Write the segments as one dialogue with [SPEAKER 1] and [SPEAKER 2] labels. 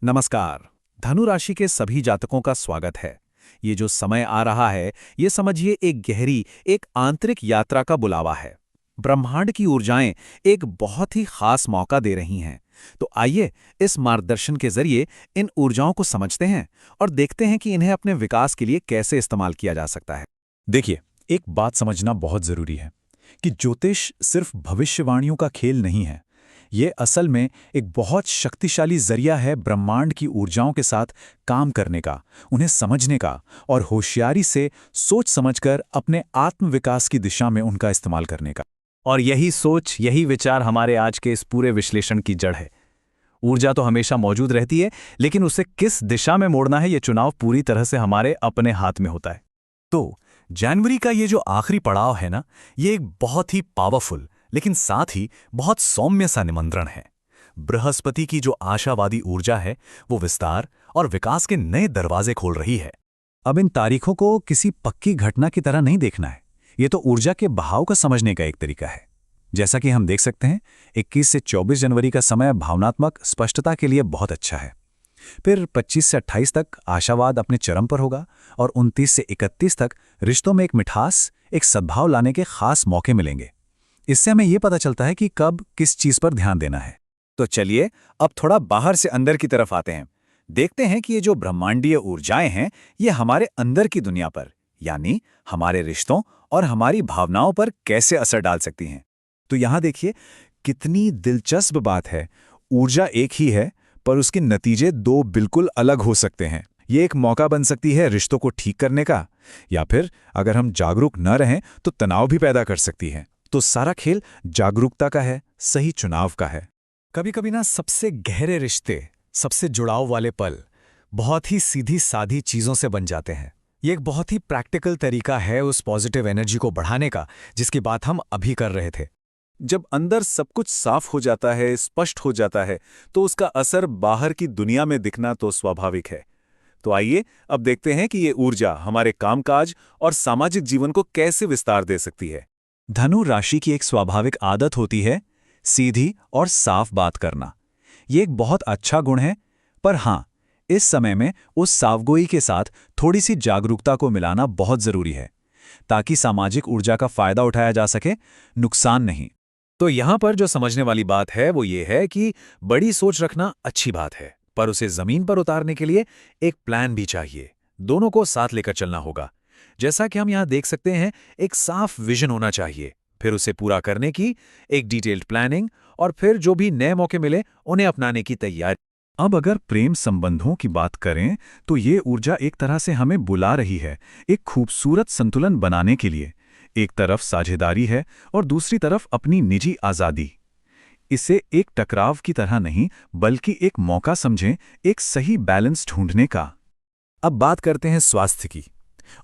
[SPEAKER 1] नमस्कार। धनु राशि के सभी जातकों का स्वागत है। ये जो समय आ रहा है, ये समझिए एक गहरी, एक आंतरिक यात्रा का बुलावा है। ब्रह्मांड की ऊर्जाएं एक बहुत ही खास मौका दे रही हैं। तो आइए इस मार्गदर्शन के जरिए इन ऊर्जाओं को समझते हैं और देखते हैं कि इन्हें अपने विकास के लिए कैसे इस्तेमाल किया जा सकता है।
[SPEAKER 2] देखिए, एक बात समझना बहुत जरूरी है कि ज्योतिष सिर्फ भविष्यवाणियों का खेल नहीं है। ये असल में एक बहुत शक्तिशाली जरिया है ब्रह्मांड की ऊर्जाओं के साथ काम करने का, उन्हें समझने का और होशियारी से सोच समझकर अपने आत्मविकास की दिशा में उनका इस्तेमाल करने का।
[SPEAKER 3] और यही सोच, यही विचार हमारे आज के इस पूरे विश्लेषण की जड़ है। ऊर्जा तो हमेशा मौजूद रहती है, लेकिन उसे किस दिशा में मोड़ना है, ये चुनाव पूरी तरह से हमारे अपने हाथ में होता है।
[SPEAKER 2] तो जनवरी का ये जो आखिरी पड़ाव है ना, ये एक बहुत ही पावरफुल लेकिन साथ ही बहुत सौम्य सा निमंत्रण है। बृहस्पति की जो आशावादी ऊर्जा है, वो विस्तार और विकास के नए दरवाजे खोल रही है।
[SPEAKER 3] अब इन तारीखों को किसी पक्की घटना की तरह नहीं देखना है। ये तो ऊर्जा के बहाव को समझने का एक तरीका है। जैसा कि हम देख सकते हैं, 21 से 24 जनवरी का समय भावनात्मक स्पष्टता के लिए बहुत अच्छा है। फिर 25 से 28 तक आशावाद अपने चरम पर होगा और 29 से 31 तक रिश्तों में एक मिठास, एक सद्भाव लाने के खास मौके मिलेंगे। इससे हमें यह पता चलता है कि कब किस चीज पर ध्यान देना है।
[SPEAKER 1] तो चलिए अब थोड़ा बाहर से अंदर की तरफ आते हैं। देखते हैं कि ये जो ब्रह्मांडीय ऊर्जाएं हैं, ये हमारे अंदर की दुनिया पर, यानी हमारे रिश्तों और हमारी भावनाओं पर कैसे असर डाल सकती हैं। तो यहां देखिए, कितनी दिलचस्प बात है। ऊर्जा एक ही है, पर उसके नतीजे दो बिल्कुल अलग हो सकते हैं। ये एक मौका बन सकती है रिश्तों को ठीक करने का, या फिर अगर हम जागरूक न रहें तो तनाव भी पैदा कर सकती है। तो सारा खेल जागरूकता का है, सही चुनाव का है।
[SPEAKER 2] कभी कभी ना सबसे गहरे रिश्ते, सबसे जुड़ाव वाले पल बहुत ही सीधी सादी चीजों से बन जाते हैं। ये एक बहुत ही प्रैक्टिकल तरीका है उस पॉजिटिव एनर्जी को बढ़ाने का, जिसकी बात हम अभी कर रहे थे।
[SPEAKER 1] जब अंदर सब कुछ साफ हो जाता है, स्पष्ट हो जाता है, तो उसका असर बाहर की दुनिया में दिखना तो स्वाभाविक है। तो आइए अब देखते हैं कि ये ऊर्जा हमारे कामकाज और सामाजिक जीवन को कैसे विस्तार दे सकती है।
[SPEAKER 3] धनु राशि की एक स्वाभाविक आदत होती है सीधी और साफ बात करना। ये एक बहुत अच्छा गुण है, पर हाँ, इस समय में उस साफगोई के साथ थोड़ी सी जागरूकता को मिलाना बहुत जरूरी है, ताकि सामाजिक ऊर्जा का फायदा उठाया जा सके, नुकसान नहीं।
[SPEAKER 1] तो यहां पर जो समझने वाली बात है वो ये है कि बड़ी सोच रखना अच्छी बात है, पर उसे जमीन पर उतारने के लिए एक प्लान भी चाहिए। दोनों को साथ लेकर चलना होगा। जैसा कि हम यहां देख सकते हैं, एक साफ विजन होना चाहिए, फिर उसे पूरा करने की एक डिटेल्ड प्लानिंग, और फिर जो भी नए मौके मिले उन्हें अपनाने की तैयारी।
[SPEAKER 3] अब अगर प्रेम संबंधों की बात करें, तो ये ऊर्जा एक तरह से हमें बुला रही है एक खूबसूरत संतुलन बनाने के लिए। एक तरफ साझेदारी है और दूसरी तरफ अपनी निजी आज़ादी। इसे एक टकराव की तरह नहीं, बल्कि एक मौका समझें, एक सही बैलेंस ढूंढने का।
[SPEAKER 1] अब बात करते हैं स्वास्थ्य की,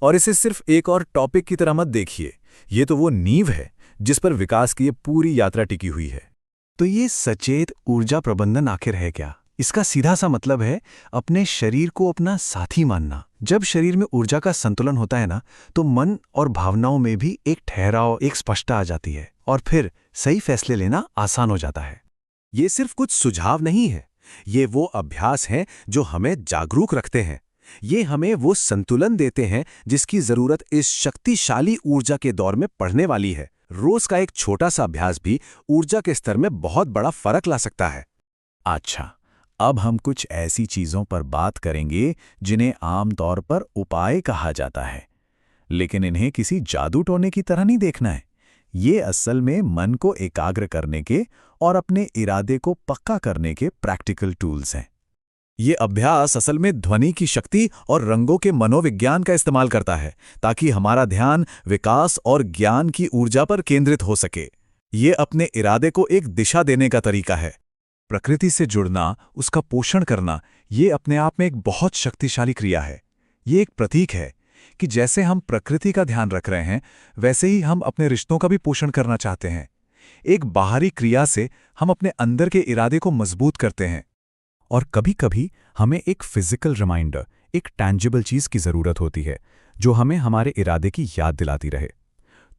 [SPEAKER 1] और इसे सिर्फ एक और टॉपिक की तरह मत देखिए। ये तो वो नींव है जिस पर विकास की ये पूरी यात्रा टिकी हुई है।
[SPEAKER 3] तो ये सचेत ऊर्जा प्रबंधन आखिर है क्या? इसका सीधा सा मतलब है अपने शरीर को अपना साथी मानना। जब शरीर में ऊर्जा का संतुलन होता है ना, तो मन और भावनाओं में भी एक ठहराव, एक स्पष्टता आ जाती है, और फिर सही फैसले लेना आसान हो जाता है।
[SPEAKER 1] ये सिर्फ कुछ सुझाव नहीं है, ये वो अभ्यास हैं जो हमें जागरूक रखते हैं। ये हमें वो संतुलन देते हैं जिसकी जरूरत इस शक्तिशाली ऊर्जा के दौर में पड़ने वाली है। रोज का एक छोटा सा अभ्यास भी ऊर्जा के स्तर में बहुत बड़ा फर्क ला सकता है।
[SPEAKER 3] अच्छा, अब हम कुछ ऐसी चीजों पर बात करेंगे जिन्हें आमतौर पर उपाय कहा जाता है, लेकिन इन्हें किसी जादू टोने की तरह नहीं देखना है। ये असल में मन को एकाग्र करने के और अपने इरादे को पक्का करने के प्रैक्टिकल टूल्स हैं। ये अभ्यास असल में ध्वनि की शक्ति और रंगों के मनोविज्ञान का इस्तेमाल करता है, ताकि हमारा ध्यान विकास और ज्ञान की ऊर्जा पर केंद्रित हो सके। ये अपने इरादे को एक दिशा देने का तरीका है। प्रकृति से जुड़ना, उसका पोषण करना, ये अपने आप में एक बहुत शक्तिशाली क्रिया है। ये एक प्रतीक है कि जैसे हम प्रकृति का ध्यान रख रहे हैं, वैसे ही हम अपने रिश्तों का भी पोषण करना चाहते हैं। एक बाहरी क्रिया से हम अपने अंदर के इरादे को मजबूत करते हैं। और कभी-कभी हमें एक फिजिकल रिमाइंडर, एक टैंजिबल चीज की जरूरत होती है, जो हमें हमारे इरादे की याद दिलाती रहे।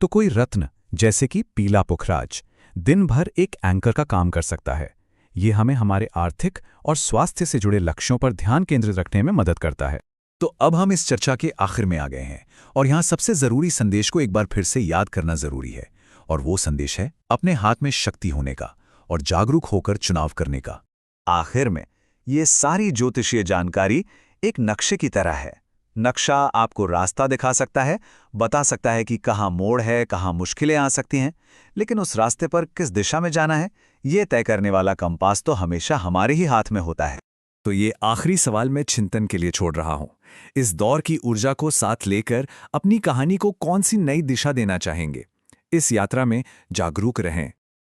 [SPEAKER 3] तो कोई रत्न, जैसे कि पीला पुखराज, दिन भर एक एंकर का काम कर सकता है।
[SPEAKER 2] ये हमें हमारे आर्थिक और स्वास्थ्य से जुड़े लक्ष्यों पर ध्यान केंद्रित रखने में मदद करता है।
[SPEAKER 1] तो अब हम इस चर्चा के आखिर में आ गए हैं और यहाँ सबसे जरूरी संदेश को एक बार फिर से याद करना जरूरी है, और वो संदेश है अपने हाथ में शक्ति होने का और जागरूक होकर चुनाव करने का। आखिर में ये सारी ज्योतिषीय जानकारी एक नक्शे की तरह है। नक्शा आपको रास्ता दिखा सकता है, बता सकता है कि कहाँ मोड़ है, कहाँ मुश्किलें आ सकती हैं, लेकिन उस रास्ते पर किस दिशा में जाना है, ये तय करने वाला कंपास तो हमेशा हमारे ही हाथ में होता है। तो ये आखिरी सवाल मैं चिंतन के लिए छोड़ रहा हूं। इस दौर की ऊर्जा को साथ लेकर अपनी कहानी को कौन सी नई दिशा देना चाहेंगे? इस यात्रा में जागरूक रहें,